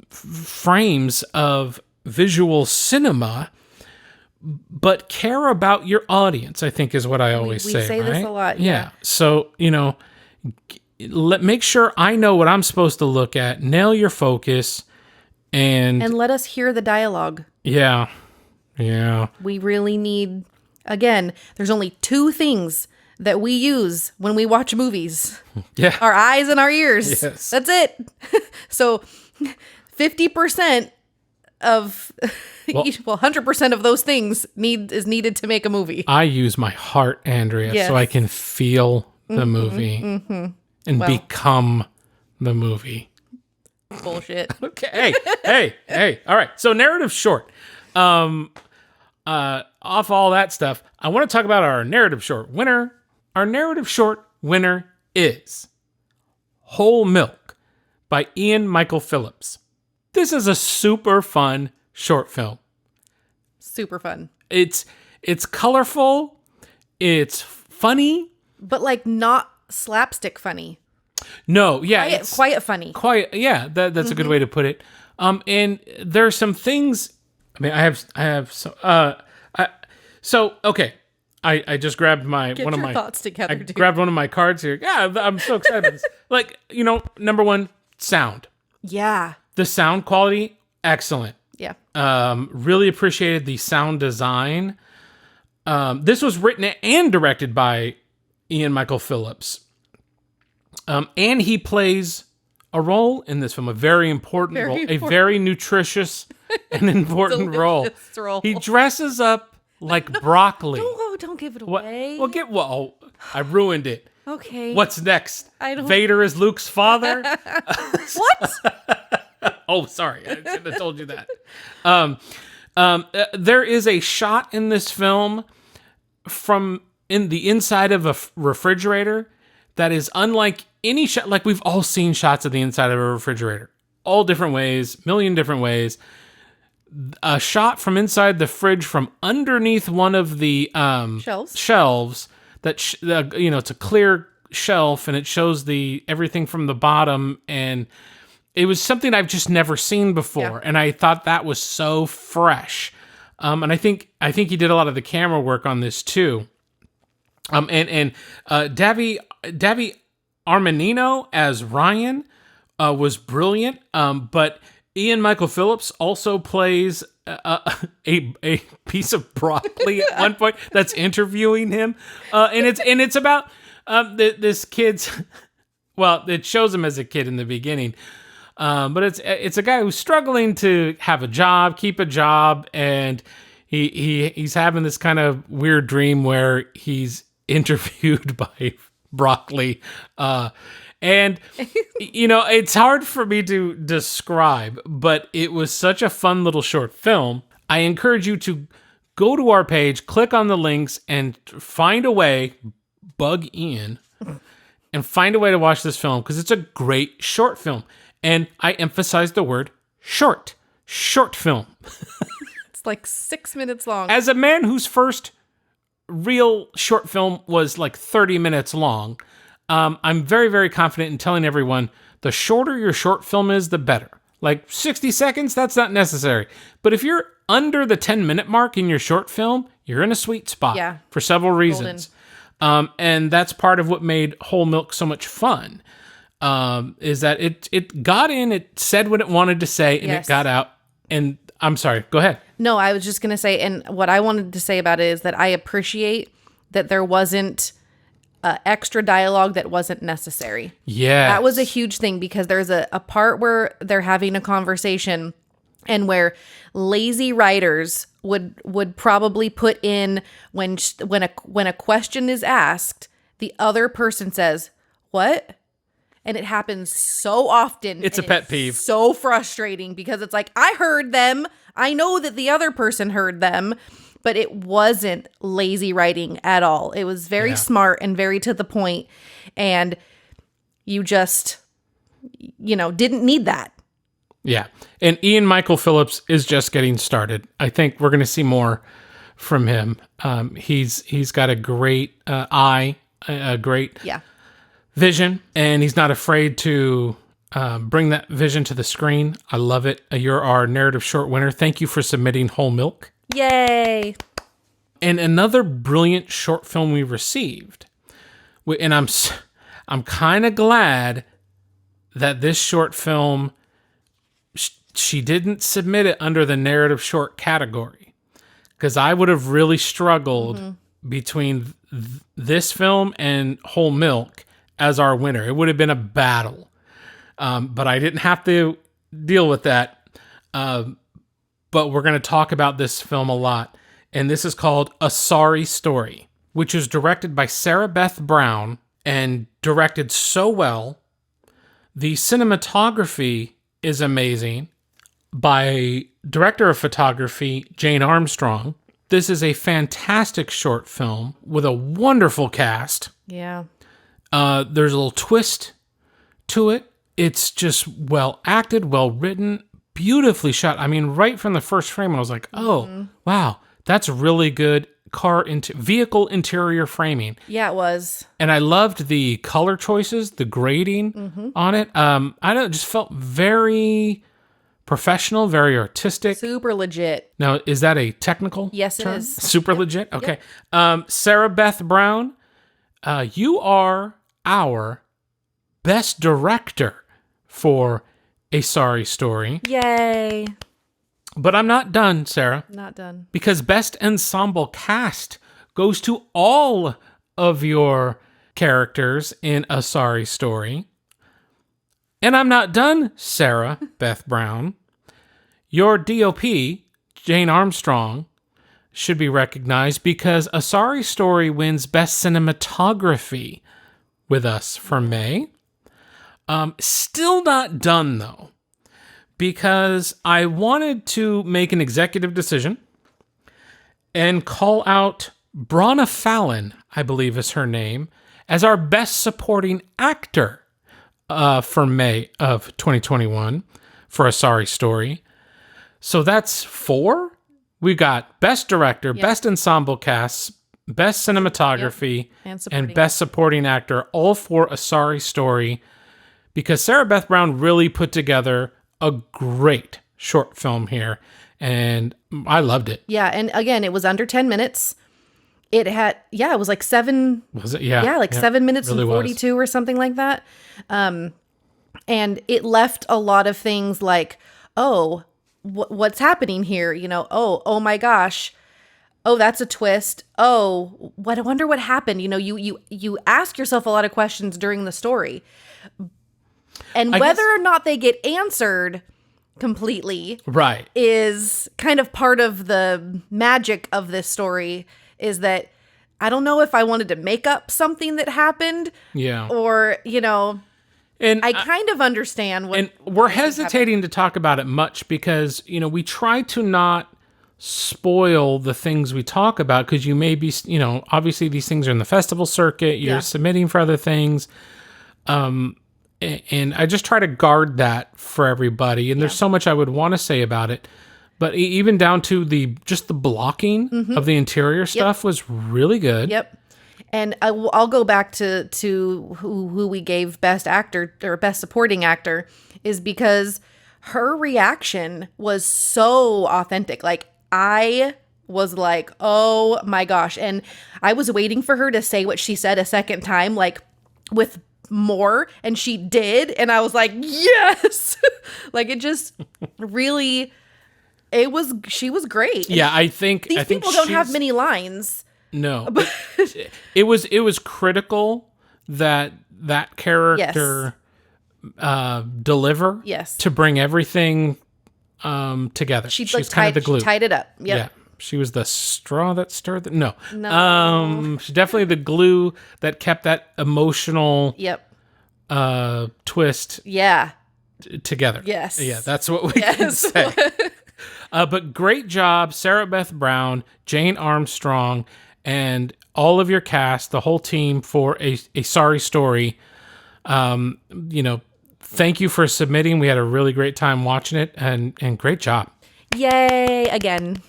frames of visual cinema, but care about your audience, I think is what I always say. We say right? this a lot. Yeah. So, make sure I know what I'm supposed to look at, nail your focus, and let us hear the dialogue. Yeah. Yeah. We really need, again, there's only two things that we use when we watch movies. Yeah. Our eyes and our ears. Yes. That's it. So 50% of, 100% of those things is needed to make a movie. I use my heart, Andrea, Yes. so I can feel the movie and become the movie. Bullshit. Okay. Hey. All right. So narrative short. Off all that stuff, I want to talk about our narrative short winner. Our narrative short winner is Whole Milk by Ian Michael Phillips. This is a super fun short film. Super fun. It's colorful. It's funny. But like not slapstick funny. No, yeah. Quiet funny. Quiet, yeah. That's a good way to put it. And there are some things. I mean, I have okay. I just grabbed Get your thoughts together, I dude. grabbed one of my cards here. Yeah, I'm so excited. Like, number one, sound. Yeah. The sound quality, excellent. Yeah. Really appreciated the sound design. This was written and directed by Ian Michael Phillips. And he plays a role in this film, a very important role, a very nutritious and important role. He dresses up like broccoli. Don't give it away. I ruined it. Okay. What's next? I don't. Vader is Luke's father? What? Oh, sorry. I should have told you that. There is a shot in this film from in the inside of a refrigerator that is unlike any shot. Like, we've all seen shots of the inside of a refrigerator. All different ways, million different ways. A shot from inside the fridge from underneath one of the shelves that it's a clear shelf and it shows everything from the bottom, and it was something I've just never seen before, and I thought that was so fresh. And I think he did a lot of the camera work on this too. And Davy Armanino as Ryan was brilliant. But Ian Michael Phillips also plays a piece of broccoli at one point that's interviewing him, and it's about this kid's. Well, it shows him as a kid in the beginning, but it's a guy who's struggling to have a job, keep a job, and he's having this kind of weird dream where he's interviewed by broccoli. And, it's hard for me to describe, but it was such a fun little short film. I encourage you to go to our page, click on the links, and find a way, bug Ian, and find a way to watch this film, because it's a great short film. And I emphasize the word short film. It's like 6 minutes long. As a man whose first real short film was like 30 minutes long, I'm very, very confident in telling everyone the shorter your short film is, the better. Like 60 seconds, that's not necessary. But if you're under the 10-minute mark in your short film, you're in a sweet spot for several reasons. And that's part of what made Whole Milk so much fun, is that it got in, it said what it wanted to say, and it got out. And I'm sorry, go ahead. No, I was just going to say, and what I wanted to say about it is that I appreciate that there wasn't extra dialogue that wasn't necessary. Yeah. That was a huge thing, because there's a part where they're having a conversation and where lazy writers would probably put in when a question is asked, the other person says, "What?" And it happens so often. It's a pet peeve. So frustrating, because it's like, I heard them. I know that the other person heard them, but it wasn't lazy writing at all. It was very smart and very to the point, and you just, didn't need that. Yeah. And Ian Michael Phillips is just getting started. I think we're going to see more from him. He's got a great eye, a great vision, and he's not afraid to bring that vision to the screen. I love it. You're our narrative short winner. Thank you for submitting Whole Milk. Yay. And another brilliant short film we received. And I'm kind of glad that this short film, she didn't submit it under the narrative short category, because I would have really struggled between this film and Whole Milk as our winner. It would have been a battle. But I didn't have to deal with that. But we're going to talk about this film a lot. And this is called A Sorry Story, which is directed by Sarah Beth Brown and directed so well. The cinematography is amazing by director of photography, Jane Armstrong. This is a fantastic short film with a wonderful cast. Yeah. There's a little twist to it. It's just well acted, well written, beautifully shot. I mean, right from the first frame, I was like, oh, wow, that's really good vehicle interior framing. Yeah, it was. And I loved the color choices, the grading on it. It just felt very professional, very artistic. Super legit. Now, is that a technical Yes, term? it is. Super legit? Okay. Sarah Beth Brown, you are our best director for A Sorry Story. Yay. But I'm not done, Sarah. Not done. Because best ensemble cast goes to all of your characters in A Sorry Story. And I'm not done, Sarah Beth Brown. Your DOP, Jane Armstrong, should be recognized because A Sorry Story wins Best Cinematography with us for May. Still not done, though, because I wanted to make an executive decision and call out Bronagh Fallon, I believe is her name, as our Best Supporting Actor for May of 2021 for A Sorry Story. So that's 4. We got Best Director, Best Ensemble Cast, Best Cinematography, and Best Supporting Actor, all for A Sorry Story, because Sarah Beth Brown really put together a great short film here, and I loved it. Yeah, and again, it was under 10 minutes. It had, it was like 7. Was it? Yeah. 7 minutes really and 42 or something like that. And it left a lot of things like, oh, what's happening here? Oh my gosh. Oh, that's a twist. Oh, I wonder what happened. You ask yourself a lot of questions during the story. And whether or not they get answered completely is kind of part of the magic of this story, is that I don't know if I wanted to make up something that happened. Yeah. Or, and I kind of understand what. And we're hesitating to talk about it much because, we try to not spoil the things we talk about, because you may be, obviously these things are in the festival circuit. You're submitting for other things. And I just try to guard that for everybody. And there's so much I would want to say about it. But even down to the blocking of the interior stuff was really good. Yep. And I'll go back to who we gave Best Actor or Best Supporting Actor, is because her reaction was so authentic. Like, I was like, oh my gosh. And I was waiting for her to say what she said a second time, like with more, and she did. And I was like, yes. Like it just really, she was great. Yeah, I think these people don't have many lines. No. It was critical that character deliver to bring everything together. She's kind of the glue. She tied it up. Yep. Yeah. She was the straw that stirred the... No. She's definitely the glue that kept that emotional twist together. Yes. Yeah, that's what we can say. But great job, Sarah Beth Brown, Jane Armstrong, and all of your cast, the whole team, for a sorry story. Thank you for submitting. We had a really great time watching it, and great job. Yay, again.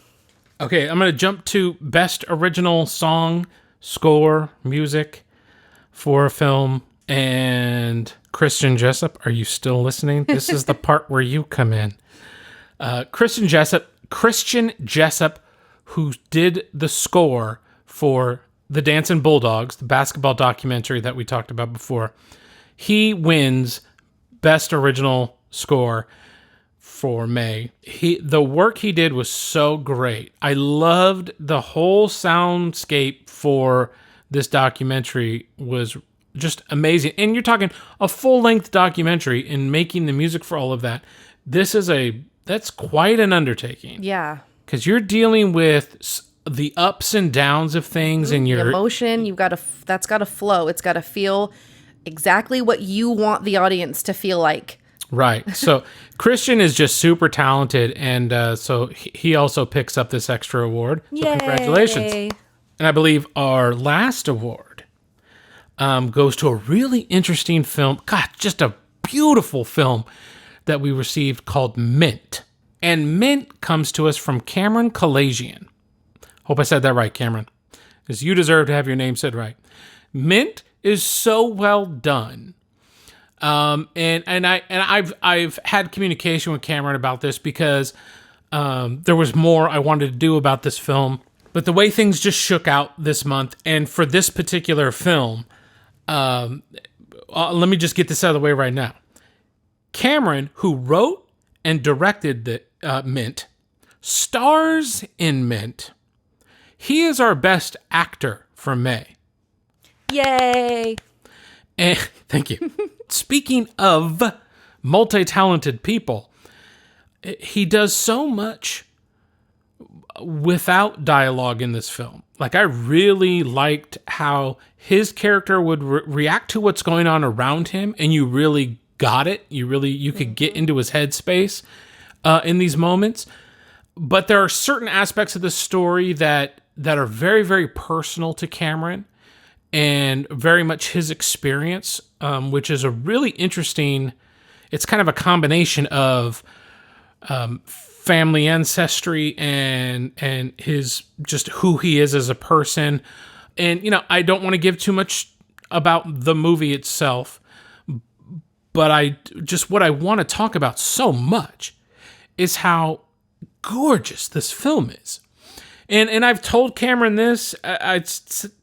Okay, I'm going to jump to Best Original Song, Score, Music for a Film. And Christian Jessup, are you still listening? This is the part where you come in. Christian Jessup, who did the score for The Dancing Bulldogs, the basketball documentary that we talked about before, he wins Best Original Score for May. The work he did was so great. I loved the whole soundscape for this documentary was just amazing. And you're talking a full-length documentary and making the music for all of that. That's quite an undertaking. Yeah. Because you're dealing with the ups and downs of things and your emotion. That's got to flow. It's got to feel exactly what you want the audience to feel like. Right. So Christian is just super talented, and so he also picks up this extra award. So Yay. Congratulations. And I believe our last award goes to a really interesting film. God, just a beautiful film that we received called Mint. And Mint comes to us from Cameron Kalajian. Hope I said that right, Cameron, because you deserve to have your name said right. Mint is so well done. I've had communication with Cameron about this because there was more I wanted to do about this film, but the way things just shook out this month, and for this particular film, let me just get this out of the way right now. Cameron, who wrote and directed the Mint, stars in Mint. He is our best actor for May. Yay! And thank you. Speaking of multi-talented people, he does so much without dialogue in this film. Like, I really liked how his character would react to what's going on around him, and you really got it. You could get into his headspace in these moments. But there are certain aspects of the story that are very, very personal to Cameron and very much his experience, which is a really interesting, it's kind of a combination of family ancestry and his, just who he is as a person. And, I don't want to give too much about the movie itself, but what I want to talk about so much is how gorgeous this film is. And I've told Cameron this. I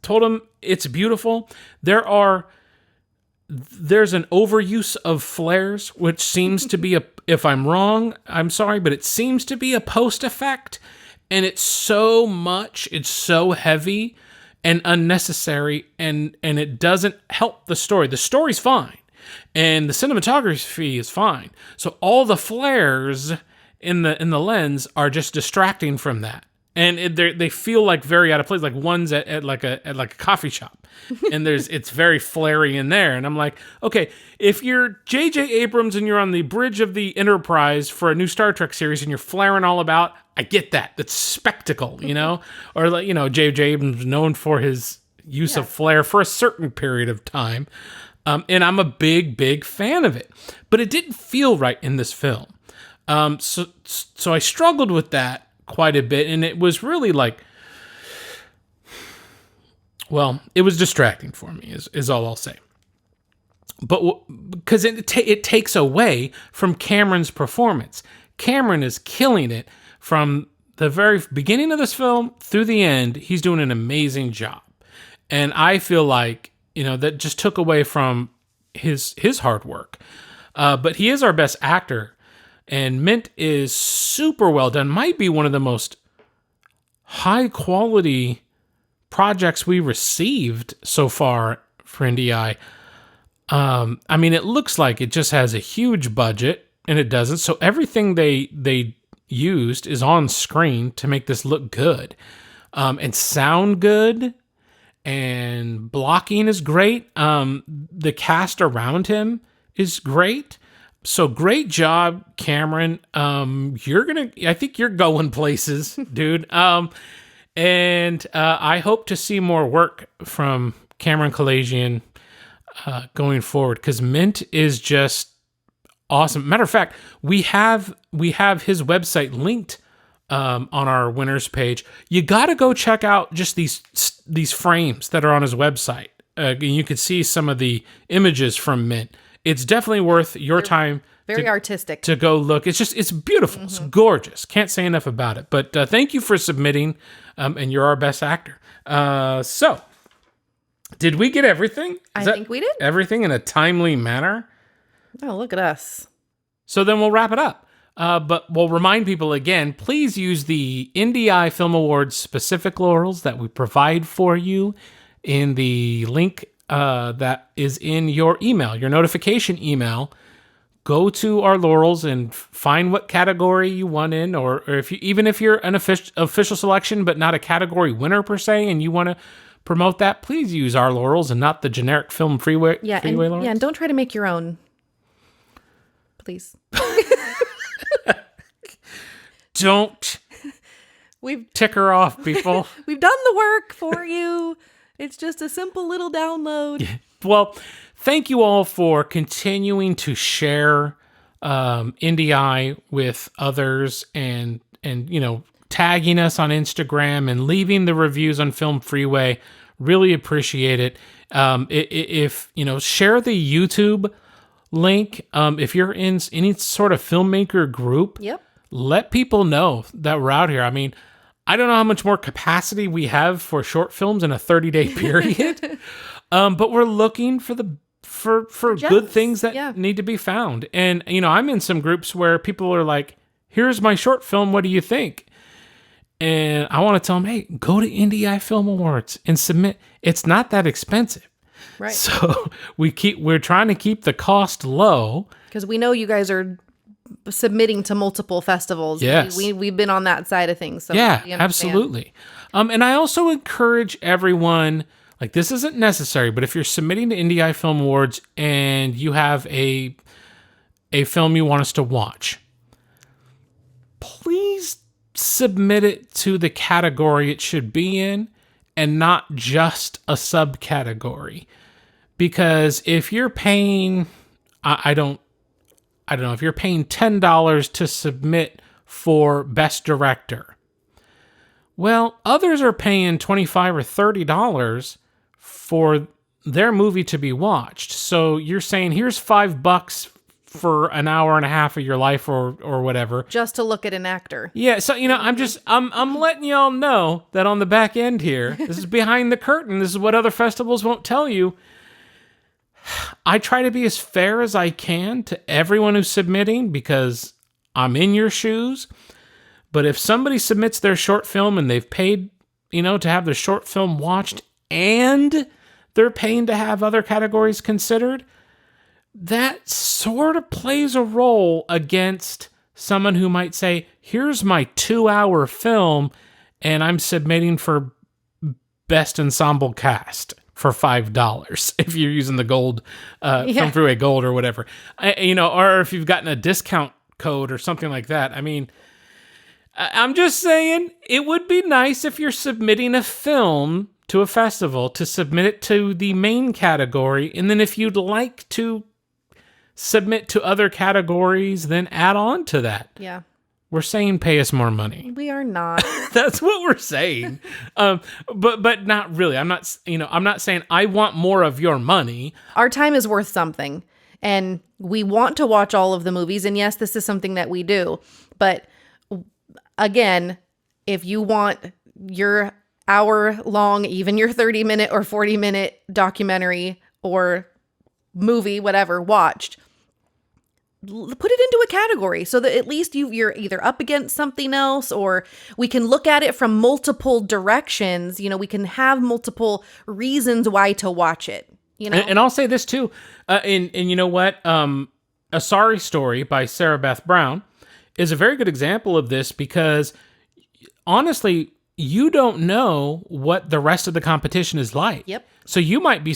told him it's beautiful. There's an overuse of flares, which seems to be if I'm wrong, I'm sorry, but it seems to be a post effect. And it's so much, it's so heavy and unnecessary, and it doesn't help the story. The story's fine, and the cinematography is fine. So all the flares in the lens are just distracting from that. And they feel like very out of place, like one's at like a coffee shop, and it's very flary in there. And I'm like, okay, if you're J.J. Abrams and you're on the bridge of the Enterprise for a new Star Trek series and you're flaring all about, I get that. That's spectacle, or like, J.J. Abrams is known for his use of flare for a certain period of time, and I'm a big, big fan of it. But it didn't feel right in this film, so I struggled with that quite a bit, and it was really like, well, it was distracting for me is all I'll say. But because it takes away from Cameron's performance. Cameron is killing it from the very beginning of this film through the end, he's doing an amazing job. And I feel like, that just took away from his hard work. But he is our best actor. And Mint is super well done. Might be one of the most high quality projects we received so far for IndieEye. It looks like it just has a huge budget, and it doesn't. So everything they used is on screen to make this look good, and sound good, and blocking is great. The cast around him is great. So great job, Cameron. I think you're going places, dude. And I hope to see more work from Cameron Kalajian going forward, because Mint is just awesome. Matter of fact, we have his website linked on our winners page. You got to go check out just these frames that are on his website. You can see some of the images from Mint. It's definitely worth your time. Very artistic. To go look. It's beautiful. Mm-hmm. It's gorgeous. Can't say enough about it. But thank you for submitting, and you're our best actor. So, did we get everything? I think we did. Everything in a timely manner? Oh, look at us. So then we'll wrap it up. But we'll remind people again, please use the IndieEye Film Awards specific laurels that we provide for you in the link that is in your email, your notification email. Go to our laurels and find what category you won in, or if you're an official selection but not a category winner per se, and you want to promote that, please use our laurels and not the generic Film Freeway laurels. Yeah, and don't try to make your own, please. Don't tick her off, people. We've done the work for you. It's just a simple little download. Yeah. Well, thank you all for continuing to share IndieEye with others, and tagging us on Instagram and leaving the reviews on Film Freeway. Really appreciate it. If share the YouTube link. If you're in any sort of filmmaker group, let people know that we're out here. I don't know how much more capacity we have for short films in a 30-day period, but we're looking for good things that need to be found. And, I'm in some groups where people are like, here's my short film, what do you think? And I want to tell them, hey, go to IndieEye Film Awards and submit. It's not that expensive. Right. So we're trying to keep the cost low. Because we know you guys are submitting to multiple festivals. Yes. We've been on that side of things. So yeah, absolutely. And I also encourage everyone, like, this isn't necessary, but if you're submitting to IndieEye Film Awards and you have a film you want us to watch, please submit it to the category it should be in and not just a subcategory. Because if you're paying, I don't know, if you're paying $10 to submit for Best Director, well, others are paying $25 or $30 for their movie to be watched. So you're saying, here's $5 for an hour and a half of your life or whatever. Just to look at an actor. Yeah, so, I'm letting y'all know that on the back end here, this is behind the curtain. This is what other festivals won't tell you. I try to be as fair as I can to everyone who's submitting because I'm in your shoes. But if somebody submits their short film and they've paid, to have their short film watched and they're paying to have other categories considered, that sort of plays a role against someone who might say, here's my 2-hour film and I'm submitting for Best Ensemble Cast for $5 if you're using the gold, Film Freeway Gold or whatever, or if you've gotten a discount code or something like that. I'm just saying it would be nice if you're submitting a film to a festival to submit it to the main category. And then if you'd like to submit to other categories, then add on to that. Yeah. We're saying pay us more money. We are not. That's what we're saying. But not really. I'm not saying I want more of your money. Our time is worth something. And we want to watch all of the movies. And yes, this is something that we do. But again, if you want your hour-long, even your 30-minute or 40-minute documentary or movie, whatever, watched, put it into a category so that at least you're either up against something else, or we can look at it from multiple directions. We can have multiple reasons why to watch it. And I'll say this too, and you know what? A Sorry Story by Sarah Beth Brown is a very good example of this, because honestly, you don't know what the rest of the competition is like. Yep. So you might be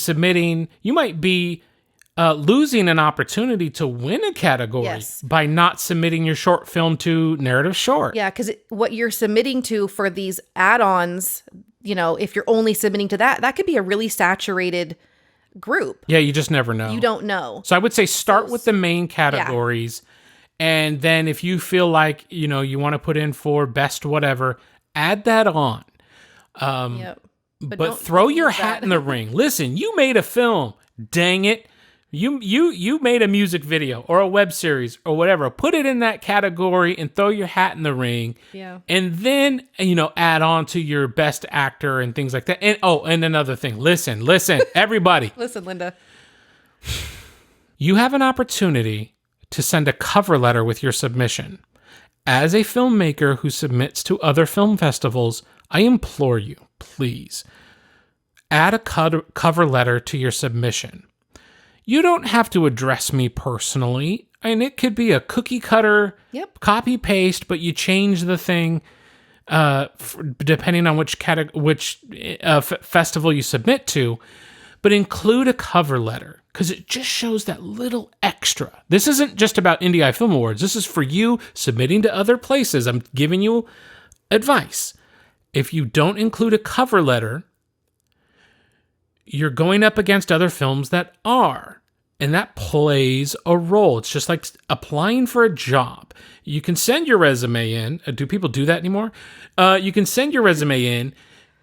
losing an opportunity to win a category by not submitting your short film to Narrative Short. Yeah, because what you're submitting to for these add-ons, if you're only submitting to that could be a really saturated group. Yeah, you just never know. You don't know. So I would say start with the main categories, and then if you feel like, you want to put in for best whatever, add that on. Yep. But throw your hat in the ring. Listen, you made a film. Dang it. You made a music video or a web series or whatever. Put it in that category and throw your hat in the ring. Yeah. And then, add on to your best actor and things like that. And another thing. Listen, everybody. Listen, Linda. You have an opportunity to send a cover letter with your submission. As a filmmaker who submits to other film festivals, I implore you, please, add a cover letter to your submission. You don't have to address me personally, and it could be a cookie cutter, copy paste, but you change the thing depending on which festival you submit to. But include a cover letter, because it just shows that little extra. This isn't just about IndieEye Film Awards. This is for you submitting to other places. I'm giving you advice. If you don't include a cover letter, you're going up against other films that are, and that plays a role. It's just like applying for a job. You can send your resume in. Do people do that anymore? You can send your resume in,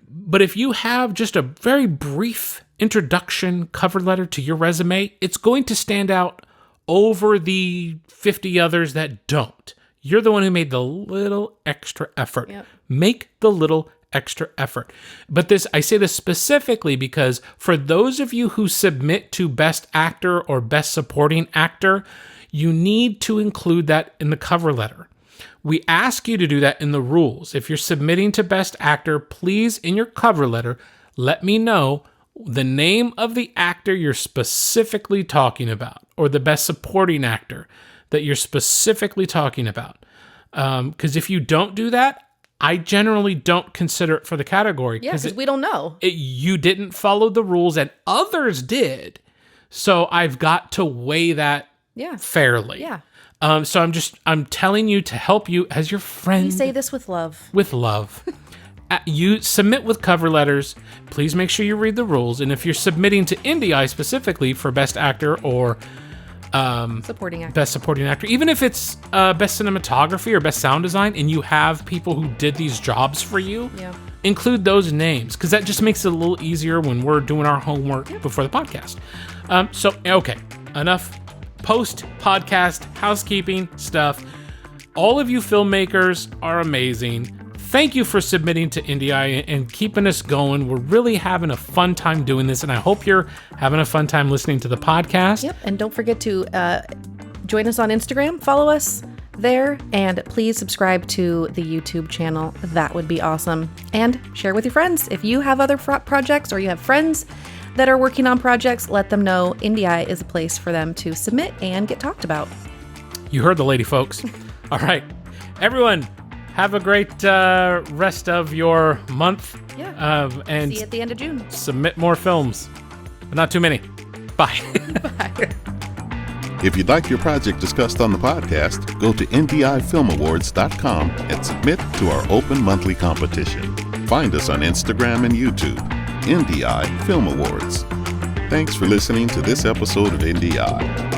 but if you have just a very brief introduction cover letter to your resume, it's going to stand out over the 50 others that don't. You're the one who made the little extra effort. Yep. Make the little extra effort. But I say this specifically because for those of you who submit to Best Actor or Best Supporting Actor, you need to include that in the cover letter. We ask you to do that in the rules. If you're submitting to Best Actor, please, in your cover letter, let me know the name of the actor you're specifically talking about, or the Best Supporting Actor that you're specifically talking about. Because if you don't do that, I generally don't consider it for the category. Yeah, because we don't know. You didn't follow the rules and others did. So I've got to weigh that fairly. Yeah. So I'm telling you to help you as your friend. We say this with love. With love. You submit with cover letters. Please make sure you read the rules. And if you're submitting to IndieEye specifically for Best Actor or Supporting Actor. Best Supporting Actor, even if it's Best Cinematography or Best Sound Design, and you have people who did these jobs for you, include those names, because that just makes it a little easier when we're doing our homework before the podcast. Okay, enough post-podcast housekeeping stuff. All of you filmmakers are amazing. Thank you for submitting to IndieEye and keeping us going. We're really having a fun time doing this, and I hope you're having a fun time listening to the podcast. Yep, and don't forget to join us on Instagram, follow us there, and please subscribe to the YouTube channel. That would be awesome. And share with your friends. If you have other projects or you have friends that are working on projects, let them know IndieEye is a place for them to submit and get talked about. You heard the lady, folks. All right, everyone. Have a great rest of your month. Yeah. And see you at the end of June. Submit more films, but not too many. Bye. Bye. If you'd like your project discussed on the podcast, go to IndieEyeFilmAwards.com and submit to our open monthly competition. Find us on Instagram and YouTube, IndieEye Film Awards. Thanks for listening to this episode of IndieEye.